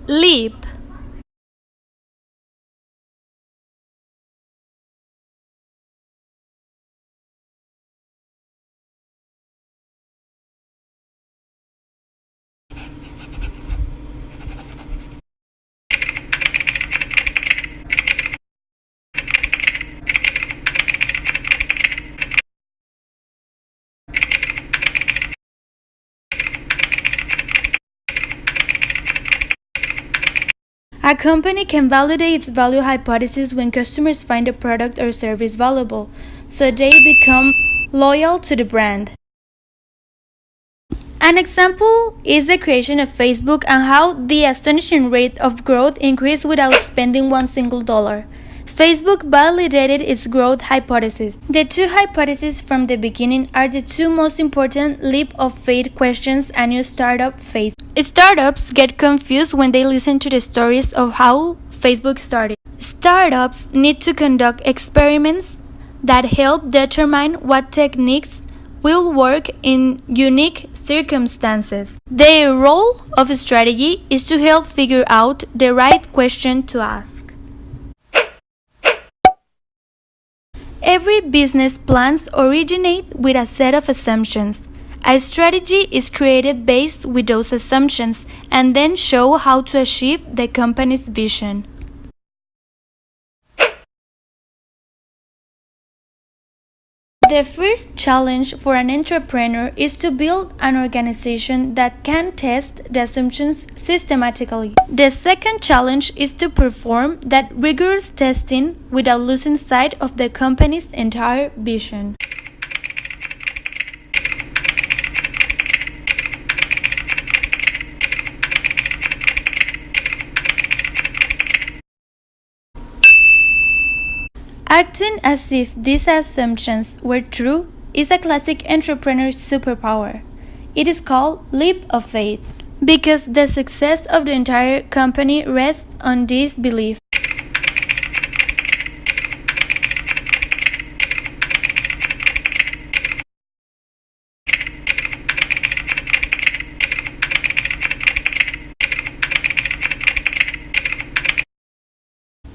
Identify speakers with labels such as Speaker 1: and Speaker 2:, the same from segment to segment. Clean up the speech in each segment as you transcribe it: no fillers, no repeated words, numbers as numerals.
Speaker 1: Leap. A company can validate its value hypothesis when customers find a product or service valuable, so they become loyal to the brand. An example is the creation of Facebook and how the astonishing rate of growth increased without spending one single dollar. Facebook validated its growth hypothesis. The two hypotheses from the beginning are the two most important leap of faith questions a new startup faces. Startups get confused when they listen to the stories of how Facebook started. Startups need to conduct experiments that help determine what techniques will work in unique circumstances. Their role of strategy is to help figure out the right question to ask. Every business plans originate with a set of assumptions. A strategy is created based with those assumptions and then show how to achieve the company's vision. The first challenge for an entrepreneur is to build an organization that can test the assumptions systematically. The second challenge is to perform that rigorous testing without losing sight of the company's entire vision. Acting as if these assumptions were true is a classic entrepreneur superpower. It is called leap of faith because the success of the entire company rests on this belief.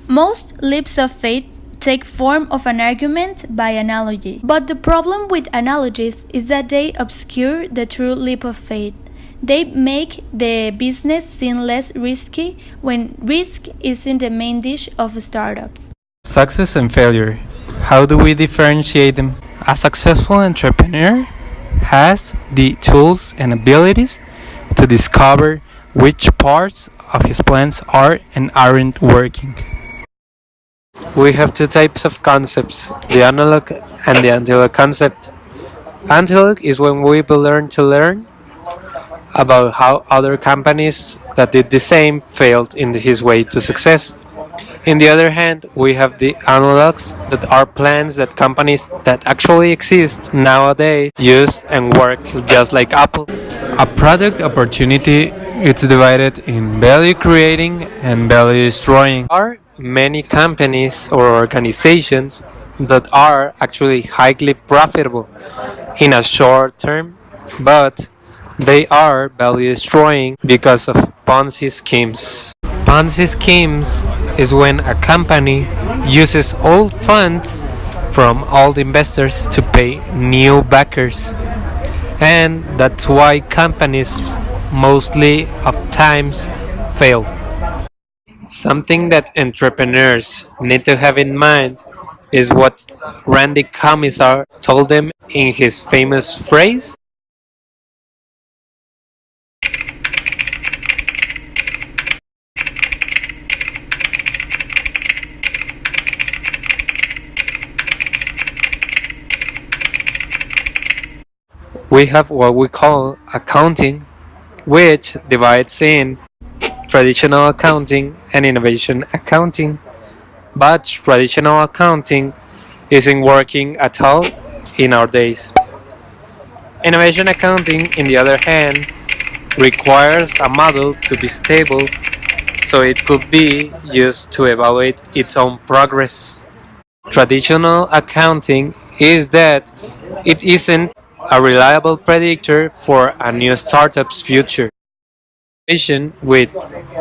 Speaker 1: Most leaps of faith take form of an argument by analogy. But the problem with analogies is that they obscure the true leap of faith. They make the business seem less risky when risk isn't the main dish of startups.
Speaker 2: Success and failure. How do we differentiate them? A successful entrepreneur has the tools and abilities to discover which parts of his plans are and aren't working. We have two types of concepts, the analog and the analog concept. Analog is when we learn to learn about how other companies that did the same failed in his way to success. On the other hand, we have the analogs that are plans that companies that actually exist nowadays use and work just like Apple. A product opportunity is divided in value creating and value destroying. There are many companies or organizations that are actually highly profitable in a short term, but they are value destroying because of Ponzi schemes. Ponzi schemes is when a company uses old funds from old investors to pay new backers. And that's why companies mostly of times fail. Something that entrepreneurs need to have in mind is what Randy Komisar told them in his famous phrase. We have what we call accounting, which divides in traditional accounting and innovation accounting, but traditional accounting isn't working at all in our days. Innovation accounting, on the other hand, requires a model to be stable so it could be used to evaluate its own progress. Traditional accounting is that it isn't a reliable predictor for a new startup's future. mission with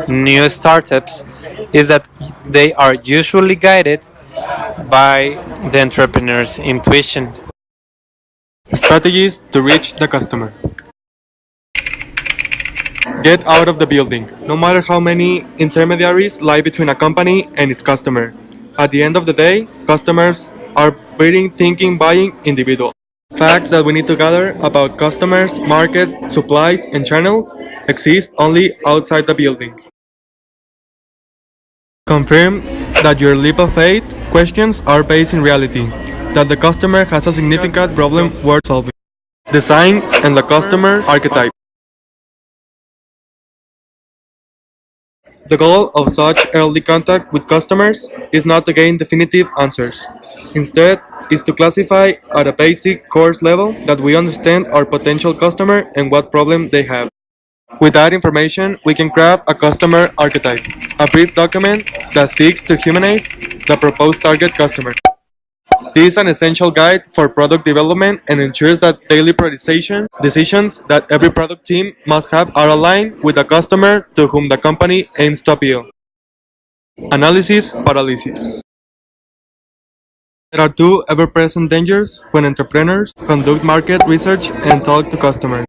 Speaker 2: new startups is that they are usually guided by the entrepreneur's intuition.
Speaker 3: Strategies to reach the customer. Get out of the building. No matter how many intermediaries lie between a company and its customer. At the end of the day, customers are breeding, thinking, buying individuals. Facts that we need to gather about customers, market, supplies, and channels exist only outside the building. Confirm that your leap of faith questions are based in reality, that the customer has a significant problem worth solving. Design and the customer archetype. The goal of such early contact with customers is not to gain definitive answers. Instead, is to classify at a basic course level that we understand our potential customer and what problem they have. With that information, we can craft a customer archetype, a brief document that seeks to humanize the proposed target customer. This is an essential guide for product development and ensures that daily prioritization decisions that every product team must have are aligned with the customer to whom the company aims to appeal. Analysis paralysis. There are two ever-present dangers when entrepreneurs conduct market research and talk to customers.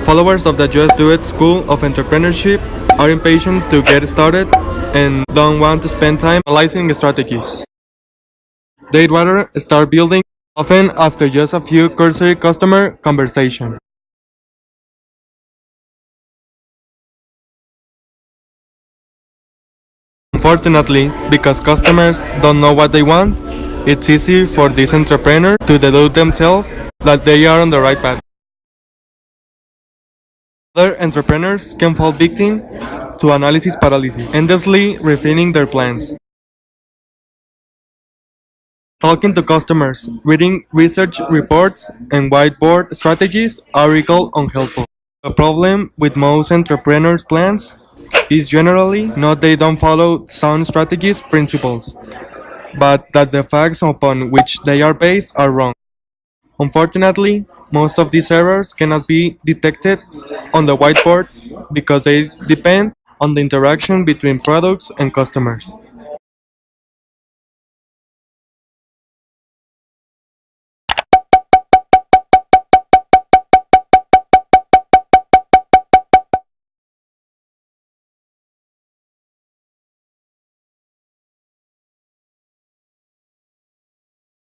Speaker 3: Followers of the Just Do It School of Entrepreneurship are impatient to get started and don't want to spend time analyzing strategies. They'd rather start building, often after just a few cursory customer conversations. Unfortunately, because customers don't know what they want, it's easy for this entrepreneur to delude themselves that they are on the right path. Other entrepreneurs can fall victim to analysis paralysis, endlessly refining their plans. Talking to customers, reading research reports, and whiteboard strategies are equally unhelpful. The problem with most entrepreneurs' plans is generally not they don't follow sound strategies principles, but that the facts upon which they are based are wrong. Unfortunately, most of these errors cannot be detected on the whiteboard because they depend on the interaction between products and customers.